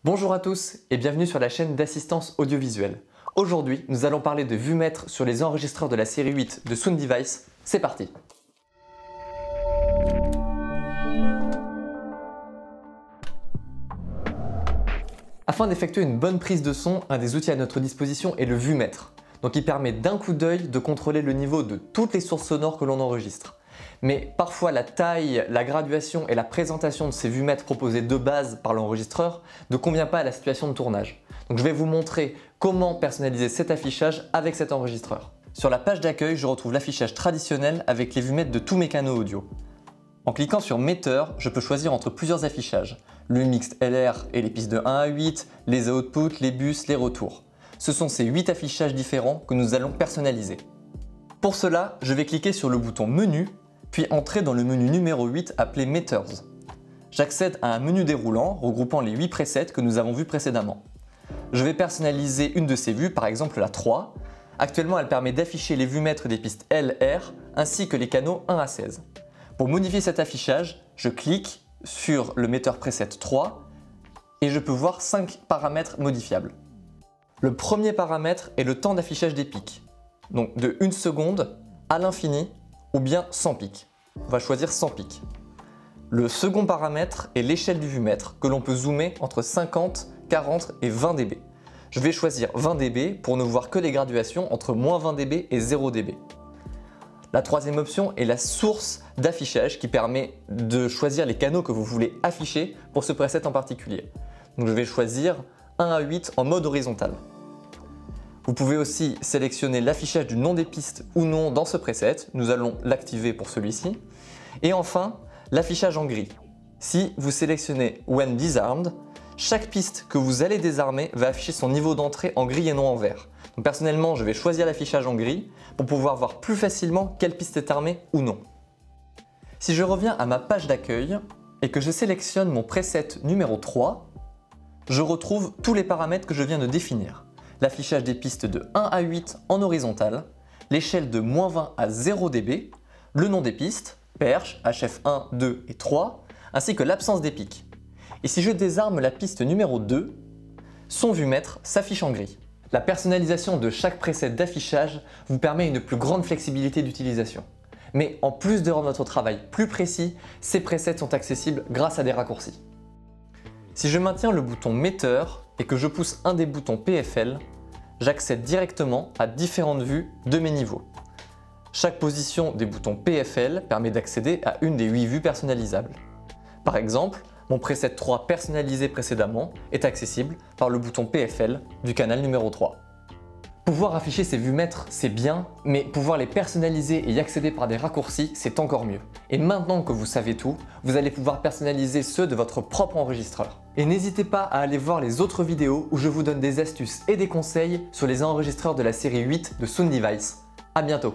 Bonjour à tous et bienvenue sur la chaîne d'assistance audiovisuelle. Aujourd'hui, nous allons parler de VuMètre sur les enregistreurs de la série 8 de Sound Device. C'est parti! Afin d'effectuer une bonne prise de son, un des outils à notre disposition est le VuMètre. Donc il permet d'un coup d'œil de contrôler le niveau de toutes les sources sonores que l'on enregistre. Mais parfois la taille, la graduation et la présentation de ces VuMètres proposés de base par l'enregistreur ne convient pas à la situation de tournage. Donc je vais vous montrer comment personnaliser cet affichage avec cet enregistreur. Sur la page d'accueil, je retrouve l'affichage traditionnel avec les VuMètres de tous mes canaux audio. En cliquant sur Meter, je peux choisir entre plusieurs affichages. Le mixte LR et les pistes de 1 à 8, les outputs, les bus, les retours. Ce sont ces 8 affichages différents que nous allons personnaliser. Pour cela, je vais cliquer sur le bouton Menu, puis entrer dans le menu numéro 8 appelé Meters. J'accède à un menu déroulant regroupant les 8 presets que nous avons vus précédemment. Je vais personnaliser une de ces vues, par exemple la 3. Actuellement, elle permet d'afficher les VuMètres des pistes LR ainsi que les canaux 1 à 16. Pour modifier cet affichage, je clique sur le Meter Preset 3 et je peux voir 5 paramètres modifiables. Le premier paramètre est le temps d'affichage des pics, donc de 1 seconde à l'infini ou bien sans pic. On va choisir sans pic. Le second paramètre est l'échelle du VuMètre que l'on peut zoomer entre 50, 40 et 20 dB. Je vais choisir 20 dB pour ne voir que les graduations entre moins 20 dB et 0 dB. La troisième option est la source d'affichage qui permet de choisir les canaux que vous voulez afficher pour ce preset en particulier. Donc je vais choisir 1 à 8 en mode horizontal. Vous pouvez aussi sélectionner l'affichage du nom des pistes ou non dans ce preset. Nous allons l'activer pour celui-ci. Et enfin, l'affichage en gris. Si vous sélectionnez When Disarmed, chaque piste que vous allez désarmer va afficher son niveau d'entrée en gris et non en vert. Donc personnellement, je vais choisir l'affichage en gris pour pouvoir voir plus facilement quelle piste est armée ou non. Si je reviens à ma page d'accueil et que je sélectionne mon preset numéro 3, je retrouve tous les paramètres que je viens de définir. L'affichage des pistes de 1 à 8 en horizontal, l'échelle de moins 20 à 0 dB, le nom des pistes, perche, HF1, 2 et 3, ainsi que l'absence des pics. Et si je désarme la piste numéro 2, son VuMètre s'affiche en gris. La personnalisation de chaque preset d'affichage vous permet une plus grande flexibilité d'utilisation. Mais en plus de rendre votre travail plus précis, ces presets sont accessibles grâce à des raccourcis. Si je maintiens le bouton Meter et que je pousse un des boutons PFL, j'accède directement à différentes vues de mes niveaux. Chaque position des boutons PFL permet d'accéder à une des 8 vues personnalisables. Par exemple, mon preset 3 personnalisé précédemment est accessible par le bouton PFL du canal numéro 3. Pouvoir afficher ces VuMètres, c'est bien, mais pouvoir les personnaliser et y accéder par des raccourcis, c'est encore mieux. Et maintenant que vous savez tout, vous allez pouvoir personnaliser ceux de votre propre enregistreur. Et n'hésitez pas à aller voir les autres vidéos où je vous donne des astuces et des conseils sur les enregistreurs de la série 8 de Sound Device. À bientôt!